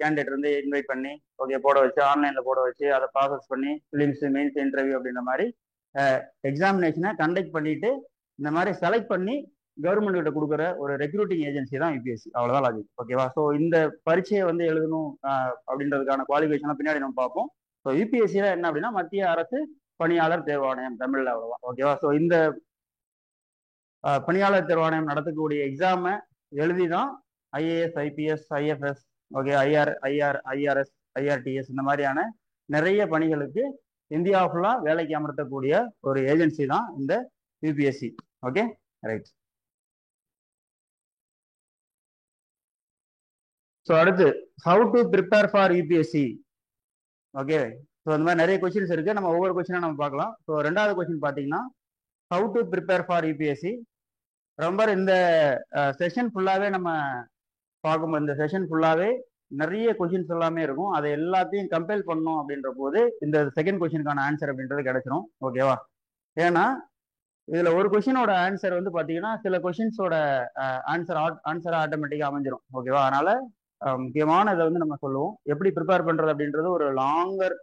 Candidate வந்து invite பண்ணி okay போட வச்சு ஆன்லைன்ல போட வச்சு அதை ப்ராசஸ் பண்ணி ஃபிலிம்ஸ் மெயின்ஸ் இன்டர்வியூ அப்படின்ற மாதிரி எக்ஸாமினேஷனை கண்டக்ட் பண்ணிட்டு இந்த மாதிரி செலக்ட் பண்ணி கவர்மெண்ட் கிட்ட கொடுக்குற ஒரு ரெக்ரூட்டிங் ஏஜென்சி தான் யூபிஎஸ்சி. அவ்வளவுதான் லாஜிக். ஓகேவா? ஸோ இந்த பரீட்சையை வந்து எழுதணும் அப்படின்றதுக்கான குவாலிஃபிகேஷன் பின்னாடி நம்ம பார்ப்போம். ஸோ யூபிஎஸ்சியில என்ன அப்படின்னா மத்திய அரசு பணியாளர் தேர்வாணையம், தமிழ்ல அவ்வளவுதான். ஓகேவா? ஸோ இந்த பணியாளர் தேர்வாணையம் நடத்தக்கூடிய எக்ஸாமை எழுதி தான் IAS, IPS, IFS, okay, IRS, IRTS இந்த மாதிரியான நிறைய பணிகளுக்கு இந்தியா ஃபுல்லா வேலைக்கு அமர்த்தக்கூடிய ஒரு ஏஜென்சி தான் இந்த யூபிஎஸ்சி. Okay, right. ஸோ அடுத்து how to prepare for UPSC. Okay, so இந்த மாதிரி நிறைய கொஸ்டின்ஸ் இருக்கு. நம்ம ஒவ்வொரு கொஸ்டினா நம்ம பார்க்கலாம். ஸோ ரெண்டாவது கொஸ்டின் பார்த்தீங்கன்னா how to prepare for UPSC. ரொம்ப இந்த செஷன் ஃபுல்லாவே நம்ம பார்க்கும்போது இந்த செஷன் ஃபுல்லாவே நிறைய கொஸ்டின்ஸ் எல்லாமே இருக்கும். அதை எல்லாத்தையும் கம்பேர் பண்ணணும் அப்படின்ற போது இந்த செகண்ட் கொஸ்டினுக்கான ஆன்சர் அப்படின்றது கிடைச்சிடும். ஓகேவா? ஏன்னா இதுல ஒரு கொஸ்டினோட ஆன்சர் வந்து பாத்தீங்கன்னா சில கொஸ்டின்ஸோட ஆன்சரா ஆட்டோமேட்டிக்கா அமைஞ்சிடும். ஓகேவா? அதனால முக்கியமான இதை வந்து நம்ம சொல்லுவோம். எப்படி ப்ரிப்பேர் பண்றது அப்படின்றது ஒரு லாங்கர்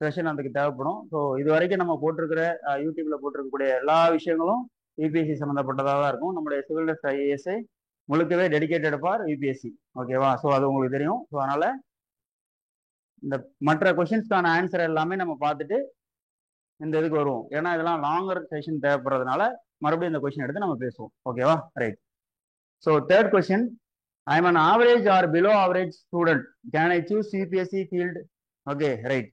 செஷன் அதுக்கு தேவைப்படும். ஸோ இது வரைக்கும் நம்ம போட்டிருக்கிற யூடியூப்ல போட்டிருக்கக்கூடிய எல்லா விஷயங்களும் யூபிஎஸ்சி சம்மந்தப்பட்டதாக தான் இருக்கும். நம்மளுடைய சிவில் டெஸ்ட் ஐஏஎஸ்ஐ முழுக்கவே டெடிகேட்டட் ஃபார் யூபிஎஸ்சி. ஓகேவா? ஸோ அது உங்களுக்கு தெரியும். ஸோ அதனால இந்த மற்ற கொஸ்டின்ஸ்க்கான ஆன்சர் எல்லாமே நம்ம பார்த்துட்டு இந்த இதுக்கு வருவோம். ஏன்னா இதெல்லாம் லாங்கர் செஷன் தேவைப்படுறதுனால மறுபடியும் இந்த கொஸ்டின் எடுத்து நம்ம பேசுவோம். ஓகேவா? Right. So third question, I am an average or below average student, can I choose UPSC field? Okay, right.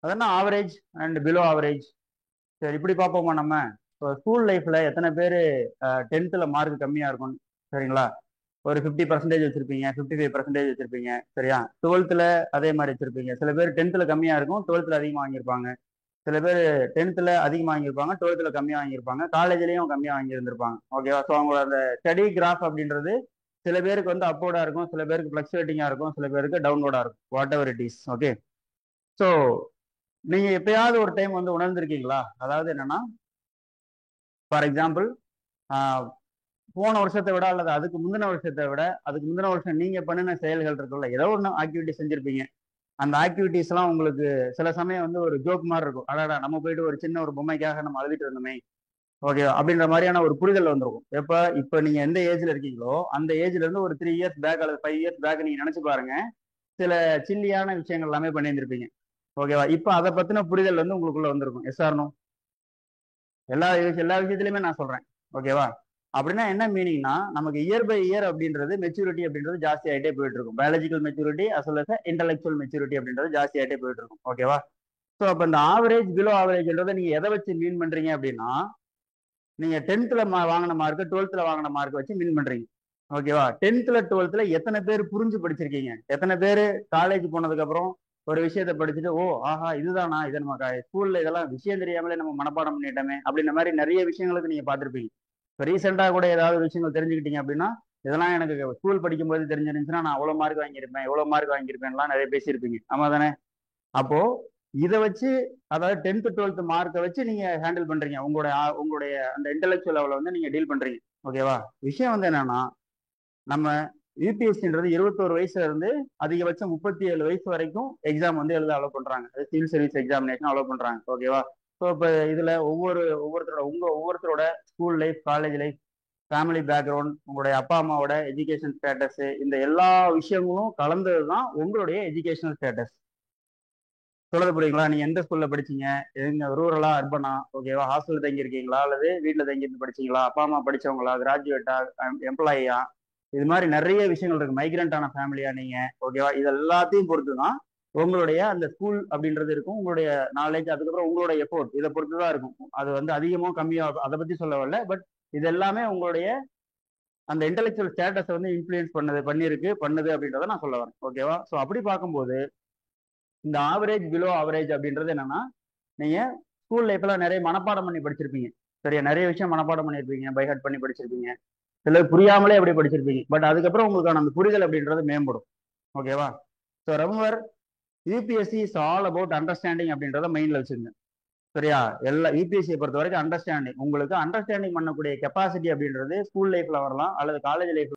அதெல்லாம் ஆவரேஜ் அண்ட் பிலோ ஆவரேஜ். சரி, இப்படி பார்ப்போமா நம்ம. ஸ்கூல் லைஃப்ல எத்தனை பேர் 10th மார்க் கம்மியா இருக்கும்? சரிங்களா? ஒரு 50% வச்சிருப்பீங்க, 55% வச்சிருப்பீங்க. சரியா? 12th அதே மாதிரி வச்சிருப்பீங்க. சில பேர் 10th கம்மியா இருக்கும், 12th அதிகமாக வாங்கியிருப்பாங்க. சில பேர் 10th அதிகமாக வாங்கியிருப்பாங்க, 12th கம்மியா வாங்கியிருப்பாங்க, காலேஜ்லயும் கம்மியா வாங்கியிருந்திருப்பாங்க. ஓகேவா? ஸோ அவங்களோட அந்த ஸ்டடி கிராஃப் அப்படின்றது சில பேருக்கு வந்து அப்போர்டா இருக்கும், சில பேருக்கு ஃபிளக்சுவேட்டிங்கா இருக்கும், சில பேருக்கு டவுன்வோர்டா இருக்கும். What ever it is. Okay, so நீங்க எப்பயாவது ஒரு டைம் வந்து உணர்ந்திருக்கீங்களா? அதாவது என்னன்னா, ஃபார் எக்ஸாம்பிள் போன வருஷத்தை விட அல்லது அதுக்கு முந்தின வருஷத்தை விட அதுக்கு முந்தின வருஷம் நீங்க பண்ணின செயல்கள் இருக்குல்ல, ஏதோ ஒன்று ஆக்டிவிட்டி செஞ்சிருப்பீங்க. அந்த ஆக்டிவிட்டிஸ் எல்லாம் உங்களுக்கு சில சமயம் வந்து ஒரு ஜோக் மாதிரி இருக்கும். அடாடா, நம்ம போயிட்டு ஒரு சின்ன ஒரு பொம்மைக்காக நம்ம அழுதுட்டு இருந்தோமே, ஓகே அப்படின்ற மாதிரியான ஒரு புரிதல் வந்துருக்கும். இப்ப நீங்க எந்த ஏஜ்ல இருக்கீங்களோ அந்த ஏஜ்ல இருந்து ஒரு 3 இயர்ஸ் பேக் அல்லது 5 இயர்ஸ் பேக் நீங்க நினைச்சு பாருங்க, சில சில்லியான விஷயங்கள் எல்லாமே பண்ணியிருந்திருப்பீங்க. ஓகேவா? இப்ப அதை பத்தின புரிதல் வந்து உங்களுக்குள்ள வந்திருக்கும். Yes or no? எல்லா விஷயத்திலுமே நான் சொல்றேன். ஓகேவா? அப்படின்னா என்ன மீனிங்னா, நமக்கு இயர் பை இயர் அப்படின்றது மெச்சூரிட்டி அப்படின்றது ஜாஸ்தி ஆகிட்டே போயிட்டு இருக்கும். Biological maturity as well as intellectual maturity அப்படின்றது ஜாஸ்தி ஆகிட்டே போயிட்டு இருக்கும். ஓகேவா? ஸோ அப்போ இந்த ஆவரேஜ் பிலோ ஆவரேஜ்ன்றதை நீங்க எதை வச்சு மீன் பண்றீங்க அப்படின்னா, நீங்க 10th வாங்கின மார்க் 12th வாங்கின மார்க் வச்சு மீன் பண்றீங்க. ஓகேவா? 10th 12th எத்தனை பேர் புரிஞ்சு படிச்சிருக்கீங்க? எத்தனை பேர் காலேஜ் போனதுக்கு அப்புறம் ஒரு விஷயத்த படிச்சுட்டு ஓ ஆஹா இதுதானா, இதை நம்ம ஸ்கூல்ல இதெல்லாம் விஷயம் தெரியாமலே நம்ம மனப்பாடம் பண்ணிட்டோமே அப்படின்ற மாதிரி நிறைய விஷயங்களுக்கு நீங்க பார்த்துருப்பீங்க. இப்போ ரீசெண்டாக கூட ஏதாவது விஷயங்கள் தெரிஞ்சுக்கிட்டீங்க அப்படின்னா, இதெல்லாம் எனக்கு ஸ்கூல் படிக்கும்போது தெரிஞ்சிருந்துச்சுன்னா நான் அவ்வளோ மார்க் வாங்கியிருப்பேன், எவ்வளோ மார்க் வாங்கியிருப்பேன்லாம் நிறைய பேசியிருப்பீங்க. ஆமா தானே? அப்போ இதை வச்சு, அதாவது 10th 12th மார்க்கை வச்சு நீங்க ஹேண்டில் பண்றீங்க. உங்களுடைய அந்த இன்டெலெக்சுவல் லெவலை வந்து நீங்க டீல் பண்றீங்க. ஓகேவா? விஷயம் வந்து என்னன்னா, நம்ம யூபிஎஸ்சின்றது 21 வயசுல இருந்து அதிகபட்சம் 37 வயசு வரைக்கும் எக்ஸாம் வந்து எழுத அலோவ் பண்றாங்க. சிவில் சர்வீஸ் எக்ஸாமினேஷன் அலோவ் பண்றாங்க. ஓகேவா? ஸோ இப்போ இதுல ஒவ்வொருத்தரோட school life, college life, family background, உங்களுடைய அப்பா அம்மாவோட எஜுகேஷன் ஸ்டேட்டஸ், இந்த எல்லா விஷயங்களும் கலந்தது தான் உங்களுடைய எஜுகேஷனல் ஸ்டேட்டஸ். சொல்றது புரியுங்களா? நீங்க எந்த ஸ்கூல்ல படிச்சீங்க, எங்க ரூரலா அர்பனா, ஓகேவா, ஹாஸ்டல் தங்கி இருக்கீங்களா அல்லது வீட்டுல தங்கி இருந்து படிச்சீங்களா, அப்பா அம்மா படிச்சவங்களா, கிராஜுவேட்டா, எம்ப்ளாயியா, இது மாதிரி நிறைய விஷயங்கள் இருக்கு. மைக்ரண்டான ஃபேமிலியா நீங்க, ஓகேவா, இது எல்லாத்தையும் பொறுத்து தான் உங்களுடைய அந்த ஸ்கூல் அப்படின்றது இருக்கும். உங்களுடைய நாலேஜ், அதுக்கப்புறம் உங்களுடைய எஃபோர்ட், இதை பொறுத்து தான் இருக்கும். அது வந்து அதிகமோ கம்மியோ அதை பத்தி சொல்ல வரல. பட் இது எல்லாமே உங்களுடைய அந்த இன்டெலெக்சுவல் ஸ்டேட்டஸை வந்து இன்ஃப்ளூயன்ஸ் பண்ணுது அப்படின்றத நான் சொல்ல வரேன். ஓகேவா? ஸோ அப்படி பார்க்கும்போது இந்த ஆவரேஜ் பிலோ ஆவரேஜ் அப்படின்றது என்னன்னா, நீங்க ஸ்கூல் லைஃப்ல நிறைய மனப்பாடம் பண்ணி படிச்சிருப்பீங்க. சரியா? நிறைய விஷயம் மனப்பாடம் பண்ணியிருப்பீங்க, பைஹார்ட் பண்ணி படிச்சிருப்பீங்க, சில புரியாமலே அப்படி படிச்சிருப்பீங்க. பட் அதுக்கப்புறம் உங்களுக்கான அந்த புரிதல் அப்படின்றது மேம்படும். ஓகேவா? So remember, UPSC is all about understanding அப்படின்றத மைண்ட்ல வச்சுருங்க. சரியா? எல்லா யூபிஎஸ்சியை பொறுத்த வரைக்கும் அண்டர்ஸ்டாண்டிங், உங்களுக்கு அண்டர்ஸ்டாண்டிங் பண்ணக்கூடிய கெப்பாசிட்டி அப்படின்றது ஸ்கூல் லைஃப்ல வரலாம் அல்லது காலேஜ் லைஃப்ல